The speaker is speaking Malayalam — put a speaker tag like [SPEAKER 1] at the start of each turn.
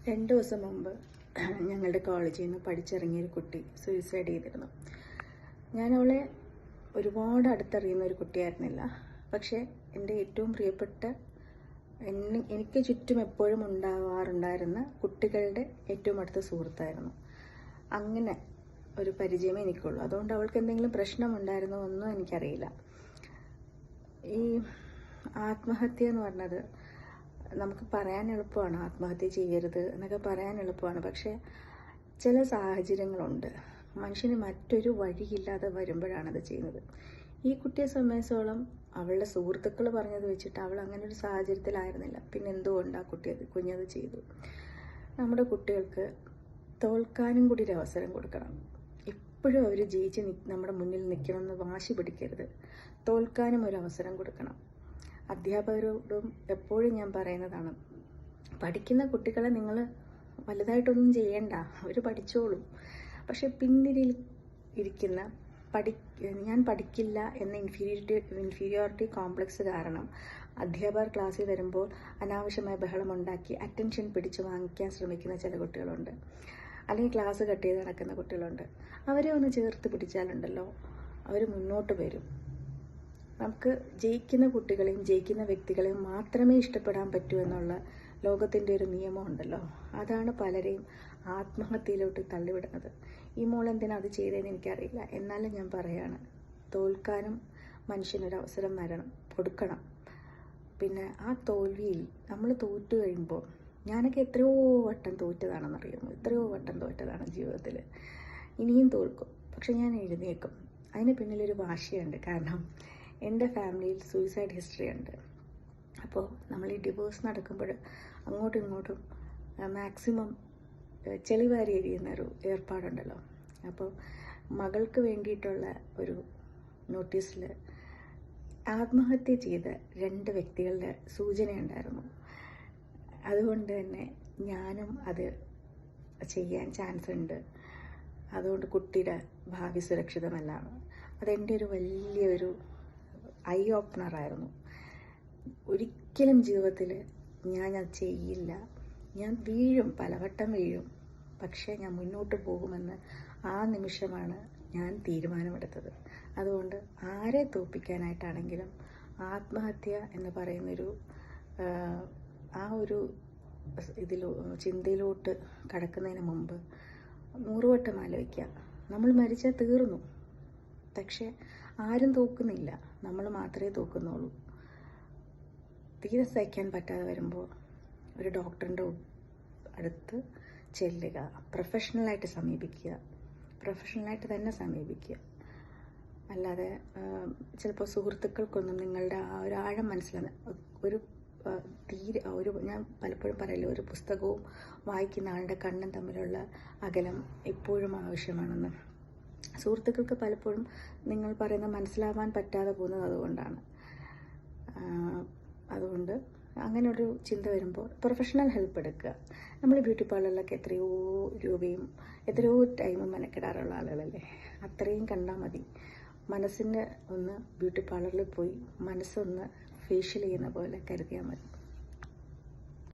[SPEAKER 1] 2 ദിവസം മുമ്പ് ഞങ്ങളുടെ കോളേജിൽ നിന്ന് പഠിച്ചിറങ്ങിയൊരു കുട്ടി സൂയിസൈഡ് ചെയ്തിരുന്നു. ഞാനവളെ ഒരുപാട് അടുത്തറിയുന്ന ഒരു കുട്ടിയായിരുന്നില്ല. പക്ഷേ എൻ്റെ ഏറ്റവും പ്രിയപ്പെട്ട എനിക്ക് ചുറ്റും എപ്പോഴും ഉണ്ടാവാറുണ്ടായിരുന്ന കുട്ടികളുടെ ഏറ്റവും അടുത്ത സുഹൃത്തായിരുന്നു. അങ്ങനെ ഒരു പരിചയമേ എനിക്കുള്ളൂ. അതുകൊണ്ട് അവൾക്ക് എന്തെങ്കിലും പ്രശ്നമുണ്ടായിരുന്നോ ഒന്നും എനിക്കറിയില്ല. ഈ ആത്മഹത്യ എന്ന് പറഞ്ഞത് നമുക്ക് പറയാൻ എളുപ്പമാണ്, ആത്മഹത്യ ചെയ്യരുത് എന്നൊക്കെ പറയാൻ എളുപ്പമാണ്. പക്ഷേ ചില സാഹചര്യങ്ങളുണ്ട്, മനുഷ്യന് മറ്റൊരു വഴിയില്ലാതെ വരുമ്പോഴാണത് ചെയ്യുന്നത്. ഈ കുട്ടിയെ സംബന്ധിച്ചോളം അവളുടെ സുഹൃത്തുക്കൾ പറഞ്ഞത് വെച്ചിട്ട് അവൾ അങ്ങനെ ഒരു സാഹചര്യത്തിലായിരുന്നില്ല. പിന്നെ എന്തുകൊണ്ട് ആ കുഞ്ഞത് ചെയ്തു? നമ്മുടെ കുട്ടികൾക്ക് തോൽക്കാനും കൂടി ഒരു അവസരം കൊടുക്കണം. എപ്പോഴും അവർ ജയിച്ച് നമ്മുടെ മുന്നിൽ നിൽക്കണമെന്ന് വാശി പിടിക്കരുത്. തോൽക്കാനും ഒരു അവസരം കൊടുക്കണം. അധ്യാപകരോടും എപ്പോഴും ഞാൻ പറയുന്നതാണ്, പഠിക്കുന്ന കുട്ടികളെ നിങ്ങൾ വലുതായിട്ടൊന്നും ചെയ്യണ്ട, അവർ പഠിച്ചോളും. പക്ഷെ പിന്നിൽ ഇരിക്കുന്ന ഞാൻ പഠിക്കില്ല എന്ന ഇൻഫീരിയോറിറ്റി കോംപ്ലക്സ് കാരണം അധ്യാപകർ ക്ലാസ്സിൽ വരുമ്പോൾ അനാവശ്യമായ ബഹളമുണ്ടാക്കി അറ്റൻഷൻ പിടിച്ചു വാങ്ങിക്കാൻ ശ്രമിക്കുന്ന ചില കുട്ടികളുണ്ട്. അല്ലെങ്കിൽ ക്ലാസ് കട്ട് ചെയ്ത് നടക്കുന്ന കുട്ടികളുണ്ട്. അവരെ ഒന്ന് ചേർത്ത് പിടിച്ചാലുണ്ടല്ലോ, അവർ മുന്നോട്ട് വരും. നമുക്ക് ജയിക്കുന്ന കുട്ടികളെയും ജയിക്കുന്ന വ്യക്തികളെയും മാത്രമേ ഇഷ്ടപ്പെടാൻ പറ്റൂ എന്നുള്ള ലോകത്തിൻ്റെ ഒരു നിയമമുണ്ടല്ലോ. അതാണ് പലരെയും ആത്മഹത്യയിലോട്ട് തള്ളിവിടുന്നത്. ഈ മോൾ എന്തിനാ അത് ചെയ്തതെന്ന് എനിക്കറിയില്ല. എന്നാലും ഞാൻ പറയാണ്, തോൽക്കാനും മനുഷ്യനൊരു അവസരം കൊടുക്കണം. പിന്നെ ആ തോൽവിയിൽ നമ്മൾ തോറ്റു കഴിയുമ്പോൾ, ഞാനൊക്കെ എത്രയോ വട്ടം തോറ്റതാണെന്നറിയുമോ? എത്രയോ വട്ടം തോറ്റതാണ് ജീവിതത്തിൽ. ഇനിയും തോൽക്കും, പക്ഷെ ഞാൻ എഴുന്നേൽക്കും. അതിന് പിന്നിലൊരു വാശിയുണ്ട്. കാരണം എൻ്റെ ഫാമിലിയിൽ സൂയിസൈഡ് ഹിസ്റ്ററി ഉണ്ട്. അപ്പോൾ നമ്മൾ ഈ ഡിവോഴ്സ് നടക്കുമ്പോൾ അങ്ങോട്ടും ഇങ്ങോട്ടും മാക്സിമം ചെളിവാരി എറിയുന്നൊരു ഏർപ്പാടുണ്ടല്ലോ. അപ്പോൾ മകൾക്ക് വേണ്ടിയിട്ടുള്ള ഒരു നോട്ടീസിൽ ആത്മഹത്യ ചെയ്ത 2 വ്യക്തികളുടെ സൂചനയുണ്ടായിരുന്നു. അതുകൊണ്ട് തന്നെ ഞാനും അത് ചെയ്യാൻ ചാൻസ് ഉണ്ട്. അതുകൊണ്ട് കുട്ടിയുടെ ഭാവി സുരക്ഷിതമല്ലാണ്. അതെൻ്റെ ഒരു വലിയൊരു ഐ ഓപ്പണറായിരുന്നു. ഒരിക്കലും ജീവിതത്തിൽ ഞാനത് ചെയ്യില്ല. ഞാൻ വീഴും, പലവട്ടം വീഴും, പക്ഷേ ഞാൻ മുന്നോട്ട് പോകുമെന്ന് ആ നിമിഷമാണ് ഞാൻ തീരുമാനമെടുത്തത്. അതുകൊണ്ട് ആരെ തോൽപ്പിക്കാനായിട്ടാണെങ്കിലും ആത്മഹത്യ എന്ന് പറയുന്നൊരു ആ ഒരു ചിന്തയിലോട്ട് കടക്കുന്നതിന് മുമ്പ് 100 വട്ടം ആലോചിക്കുക. നമ്മൾ മരിച്ചാൽ തീർന്നു. പക്ഷെ ആരും തോക്കുന്നില്ല, നമ്മൾ മാത്രമേ തോക്കുന്നുള്ളൂ. തീരെ സഹിക്കാൻ പറ്റാതെ വരുമ്പോൾ ഒരു ഡോക്ടറിൻ്റെ അടുത്ത് ചെല്ലുക, പ്രൊഫഷണലായിട്ട് തന്നെ സമീപിക്കുക. അല്ലാതെ ചിലപ്പോൾ സുഹൃത്തുക്കൾക്കൊന്നും നിങ്ങളുടെ ആ ഒരു ആഴം ഞാൻ പലപ്പോഴും പറയില്ല, ഒരു പുസ്തകവും വായിക്കുന്ന ആളുടെ കണ്ണും തമ്മിലുള്ള അകലം എപ്പോഴും ആവശ്യമാണെന്ന്. സുഹൃത്തുക്കൾക്ക് പലപ്പോഴും നിങ്ങൾ പറയുന്നത് മനസ്സിലാവാൻ പറ്റാതെ പോകുന്നത് അതുകൊണ്ടാണ്. അതുകൊണ്ട് അങ്ങനെ ഒരു ചിന്ത വരുമ്പോൾ പ്രൊഫഷണൽ ഹെൽപ്പ് എടുക്കുക. നമ്മൾ ബ്യൂട്ടി പാർലറിലൊക്കെ എത്രയോ രൂപയും എത്രയോ ടൈമും മെനക്കെടാറുള്ള ആളുകളല്ലേ. അത്രയും കണ്ടാൽ മതി. മനസ്സിന് ഒന്ന് ബ്യൂട്ടി പാർലറിൽ പോയി മനസ്സൊന്ന് ഫേഷ്യൽ ചെയ്യുന്ന പോലെ കരുതിയാൽ മതി.